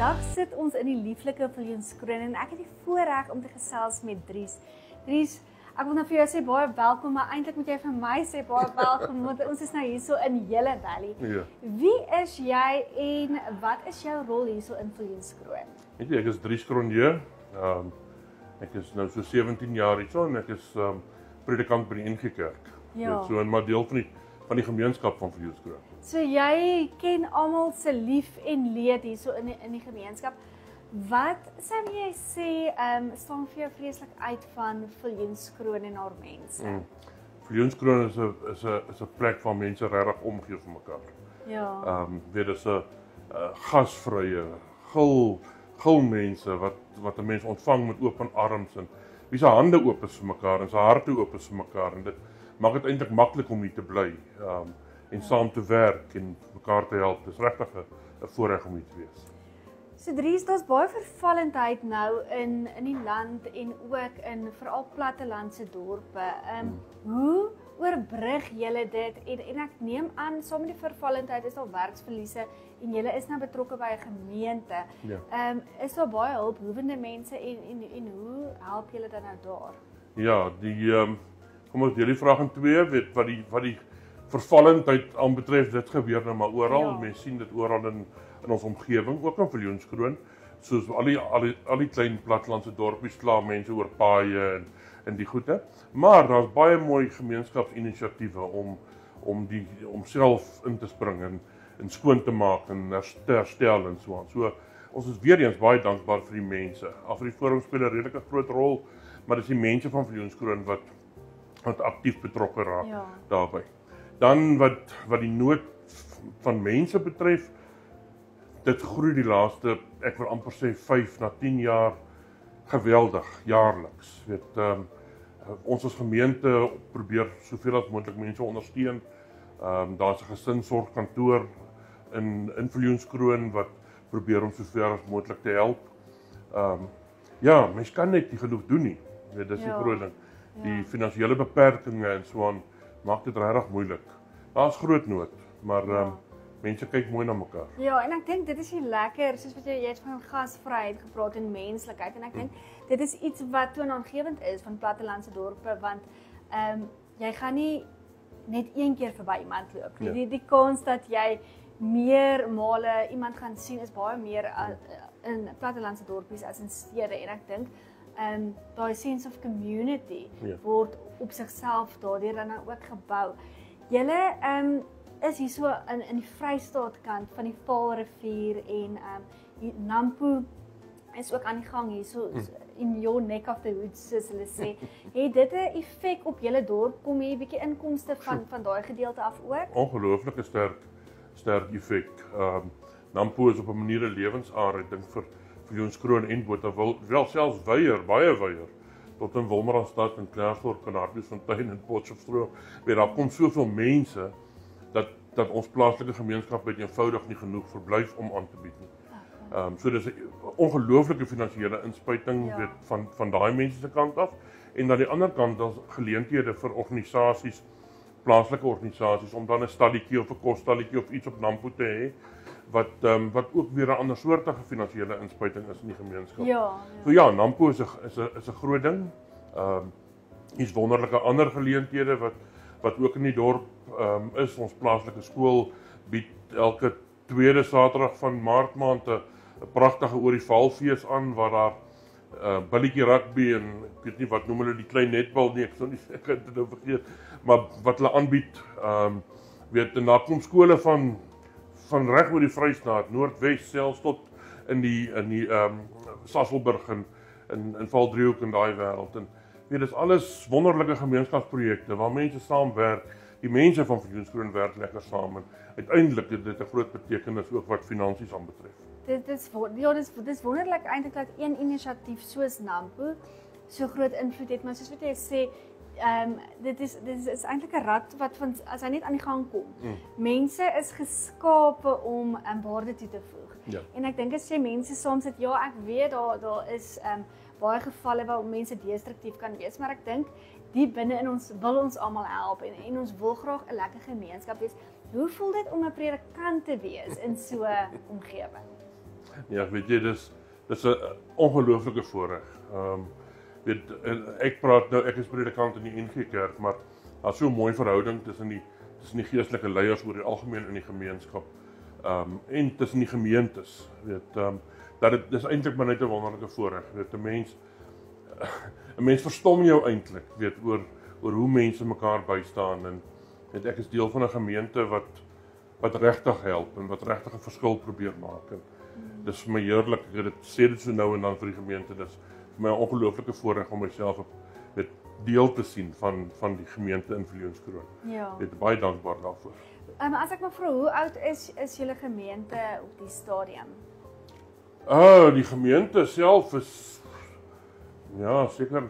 Vandag sit ons in die lieflike Viljoenskroon en ek het die voorreg om te gesels met Dries. Dries, ek wil nou vir jou sê baie welkom, maar eintlik moet jy vir my sê baie welkom, want ons is nou hierso in Yellow Valley. Ja. Wie is jy en wat is jou rol hierso in Viljoenskroon? Weet jy, ek is Dries Cronje. Ek is nou so 17 jaar hierso en ek is predikant by die NG Kerk. Ja. So 'n maar deel van die gemeenskap van Viljoenskroon. So jy ken almal se lief en leed hierso in die gemeenskap. Wat sou jy sê staan vir jou vreeslik uit van Viljoenskroon en haar mense? Viljoenskroon is 'n plek waar mense regtig omgee vir mekaar. Ja. Dit is 'n gasvrye, gul mense wat 'n mens ontvang met oop arms en wie se hande oop is vir mekaar en sy harte oop is vir mekaar en dit maak dit eintlik maklik om hier te bly. En saam te werk en mekaar te help. Dis regtig 'n voorreg om hier te wees. So Dries, daar's baie vervallendheid nou in die land en ook in veral plattelandse dorpe. Hoe oorbrug julle dit? En ek neem aan saam met die vervallendheid is daar werksverliese en julle is nou betrokke by 'n gemeente. Ja. Is daar baie hulpbehoevende mense en hoe help julle dan nou daar? Ja, kom ons deel die vraag in twee, weet wat die vervallendheid aanbetref, dit gebeur nou maar oral. Ja. Mense sien dit oral in ons omgewing, ook in Viljoenskroon. Soos al die klein plattelandse dorpies kla mense oor paaie en die goede. Maar daar's baie mooi gemeenskapsinisiatiewe om self in te spring en skoon te maak en te herstel en so aan. So ons is weer eens baie dankbaar vir die mense. AfriForum speel 'n redelike groot rol, maar dis die mense van Viljoenskroon wat aktief betrokke raak daarbey. Dan wat die nood van mense betref, dit groei die laaste, ek wil amper sê 5 na 10 jaar geweldig jaarliks. Ons as gemeente probeer soveel as moontlik mense ondersteun. Daar's 'n gesinsorgkantoor in Viljoenskroon wat probeer om sover as moontlik te help. Ja, mens kan net nie genoeg doen nie. Dis die groot ding. Die finansiële beperkings en so aan maak dit regtig moeilik. Daar's groot nood, maar mense kyk mooi na mekaar. Ja, en ek dink dit is lekker, soos wat jy het van gasvryheid gepraat en menslikheid en ek dink dit is iets wat toonaangewend is van plattelandse dorpe want jy gaan nie net een keer verby iemand loop nie. Ja. Die kans dat jy meer male iemand gaan sien is baie meer in plattelandse dorpies as in stede en ek dink daai sense of community word op sigself daardeur dan ook gebou. Julle is hier so in die Vrystaat kant van die Vaalrivier en Nampo is ook aan die gang hier so in your neck of the woods soos hulle sê. Het dit 'n effek op julle dorp? Kom hier 'n bietjie inkomste van daai gedeelte af ook? Ongelooflike sterk effek. Nampo is op 'n manier 'n lewensaar, ek dink vir Viljoenskroon en Botawil, wel selfs baie weier tot in Wolmaranstad en Klerksdorp en Hartbeesfontein en Potchefstroom. Daar kom soveel mense dat ons plaaslike gemeenskap het eenvoudig nie genoeg verblyf om aan te bied nie. So dis 'n ongelooflike finansiële inspuiting van daai mense se kant af en aan die ander kant daar's geleenthede vir organisasies, plaaslike organisasies om dan 'n stalletjie of 'n kosstalletjie of iets op Nampo te hê wat ook weer 'n ander soortige finansiële inspuiting is in die gemeenskap. So ja, Nampo is 'n groot ding. Hier's wonderlike ander geleenthede wat ook in die dorp is. Ons plaaslike skool bied elke tweede Saterdag van Maart maand 'n pragtige oor die valfees aan waar daar billetjie rugby en ek weet nie wat noem hulle die klein netbal nie, ek sou nie seker dit nou vergeet, maar wat hulle aanbied, en daar kom skole van reg oor die Vrystaat, Noordwes selfs tot in die Sasolburg en Valdriehoek en daai wêreld en dis alles wonderlike gemeenskapsprojekte waar mense saamwerk. Die mense van Viljoenskroon werk lekker saam en uiteindelik het dit 'n groot betekenis ook wat finansies aanbetref. Dit is wonderlik eintlik dat een inisiatief soos Nampo so groot invloed het, maar soos wat jy sê, dit is eintlik 'n rad wat as hy net aan die gang kom. Mense is geskape om waarde toe te voeg. Ja. En ek dink as jy mense saam sit, ek weet daar is baie gevalle waar mense destruktief kan wees, maar ek dink die binne in ons wil ons almal help en ons wil graag 'n lekker gemeenskap wees. Hoe voel dit om 'n predikant te wees in so 'n omgewing? Ja, weet jy, dis 'n ongelooflike voorreg. Weet ek praat nou, ek is predikant in die NG Kerk, maar daar's so 'n mooi verhouding tussen die geestelike leiers oor die algemeen in die gemeenskap. En tussen die gemeentes, weet, dat dit dis eintlik maar net 'n wonderlike voorreg, weet, 'n mens verstom jou eintlik, weet, oor hoe mense mekaar bystaan en weet, ek is deel van 'n gemeente wat regtig help en wat regtig 'n verskil probeer maak en dis vir my heerlik, ek sê dit so nou en dan vir die gemeente, dis vir my 'n ongelooflike voorreg om myself weet, deel te sien van die gemeente in Viljoenskroon. Ja. Weet, baie dankbaar daarvoor. As ek maar vra, hoe oud is julle gemeente op die stadium? Die gemeente self is ja, seker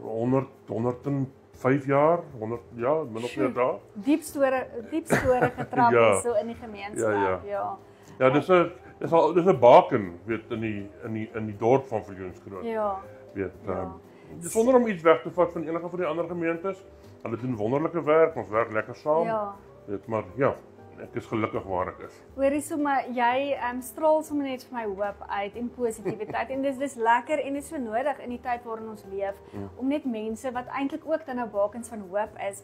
105 jaar, 100 ja, min of meer daar. Diep store getrap Ja. so in die gemeenskap, ja. Ja, dis 'n baken, weet, in die dorp van Viljoenskroon. Ja. Weet, Ja. dis sonder om iets weg te vat van enige van die ander gemeentes. Hulle doen wonderlike werk, ons werk lekker saam. Ja. Weet, maar ja, ek is gelukkig waar ek is. Hoorie sommer, jy straal sommer net vir my hoop uit en positiwiteit en dis lekker en dit is so nodig in die tyd waarin ons leef om net mense wat eintlik ook dan nou bakens van hoop is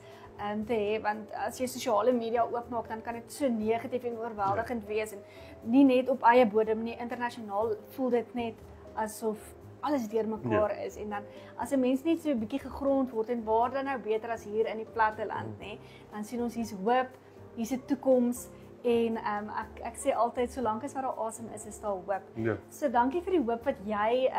te hê, want as jy sosiale media oopmaak dan kan dit so negatief en oorweldigend wees en nie net op eie bodem nie, internasionaal voel dit net asof alles deurmekaar is en dan as 'n mens net so 'n bietjie gegrond word en waar dan nou beter as hier in die platte land, nê, dan sien ons hier's hoop, hier's 'n toekoms en ek sê altyd solank as wat daar asem is daar hoop. Ja. So dankie vir die hoop wat jy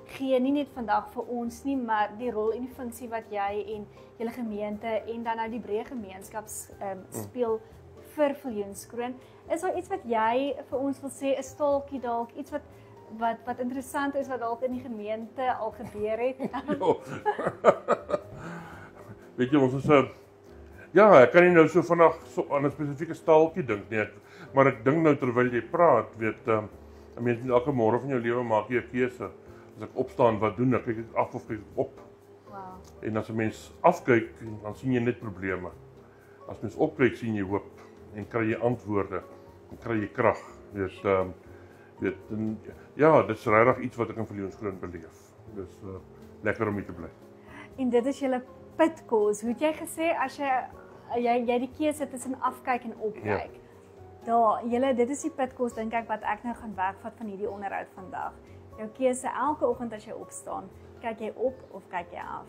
gee nie net vandag vir ons nie, maar die rol en die funksie wat jy en julle gemeente en dan nou die breë gemeenskap speel vir Viljoenskroon. Is daar iets wat jy vir ons wil sê, 'n staaltjie dalk, iets wat interessant is wat dalk in die gemeente al gebeur het? Weet jy, ons is ja, ek kan nie nou so vinnig so aan 'n spesifieke staaltjie dink nie, maar ek dink nou terwyl jy praat, weet, 'n mens moet elke môre van jou lewe maak jy 'n keuse. As ek opstaan, wat doen ek? Kyk ek af of kyk ek op? Wow. En as 'n mens afkyk, dan sien jy net probleme. As mens opkyk, sien jy hoop en kry jy antwoorde en kry jy krag. Weet, ja, dit is regtig iets wat ek in Viljoenskroon beleef. Dis lekker om hier te bly. En dit is julle pitkos. Hoe het jy gesê as jy die keuse tussen afkyk en opkyk? Ja. Dit is die pitkos dink ek wat ek nou gaan wegvat van hierdie onderhoud vandag. Jou keuse elke oggend as jy opstaan, kyk jy op of kyk jy af?